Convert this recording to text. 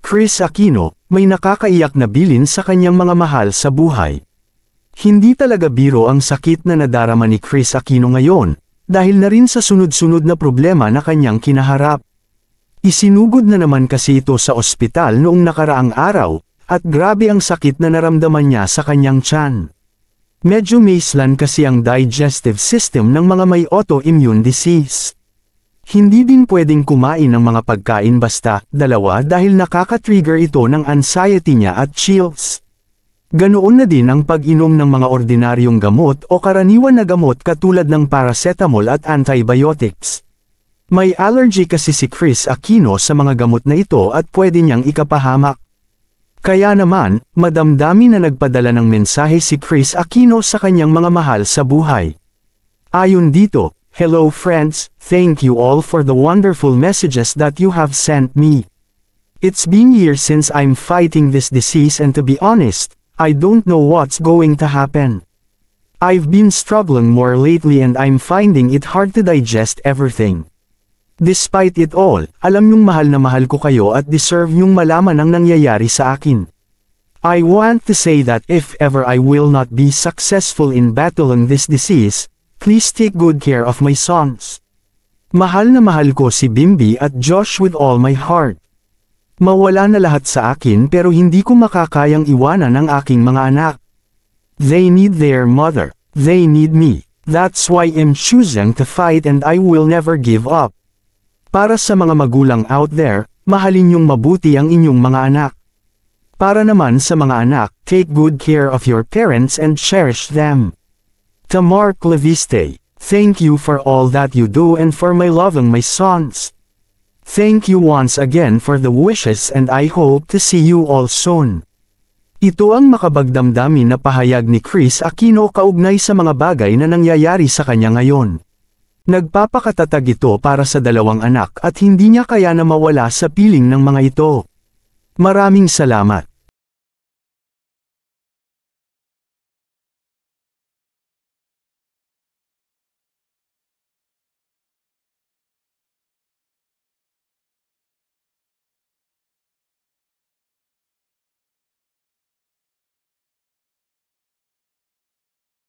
Kris Aquino, may nakakaiyak na bilin sa kanyang mga mahal sa buhay. Hindi talaga biro ang sakit na nadarama ni Kris Aquino ngayon, dahil na rin sa sunod-sunod na problema na kanyang kinaharap. Isinugod na naman kasi ito sa ospital noong nakaraang araw, at grabe ang sakit na naramdaman niya sa kanyang tiyan. Medyo maislan kasi ang digestive system ng mga may autoimmune disease. Hindi din pwedeng kumain ng mga pagkain basta, dalawa dahil nakaka-trigger ito ng anxiety niya at chills. Ganoon na din ang pag-inom ng mga ordinaryong gamot o karaniwan na gamot katulad ng paracetamol at antibiotics. May allergy kasi si Kris Aquino sa mga gamot na ito at pwede niyang ikapahamak. Kaya naman, madamdami na nagpadala ng mensahe si Kris Aquino sa kanyang mga mahal sa buhay. Ayon dito, "Hello friends, thank you all for the wonderful messages that you have sent me. It's been years since I'm fighting this disease and to be honest, I don't know what's going to happen. I've been struggling more lately and I'm finding it hard to digest everything. Despite it all, alam niyong mahal na mahal ko kayo at deserve niyong malaman ang nangyayari sa akin. I want to say that if ever I will not be successful in battling this disease, please take good care of my sons. Mahal na mahal ko si Bimbi at Josh with all my heart. Mawala na lahat sa akin pero hindi ko makakayang iwanan ang aking mga anak. They need their mother. They need me. That's why I'm choosing to fight and I will never give up. Para sa mga magulang out there, mahalin niyong mabuti ang inyong mga anak. Para naman sa mga anak, take good care of your parents and cherish them. Tamar Claviste, thank you for all that you do and for my loving my sons. Thank you once again for the wishes and I hope to see you all soon." Ito ang makabagdamdamin na pahayag ni Kris Aquino kaugnay sa mga bagay na nangyayari sa kanya ngayon. Nagpapakatatag ito para sa dalawang anak at hindi niya kaya na mawala sa piling ng mga ito. Maraming salamat.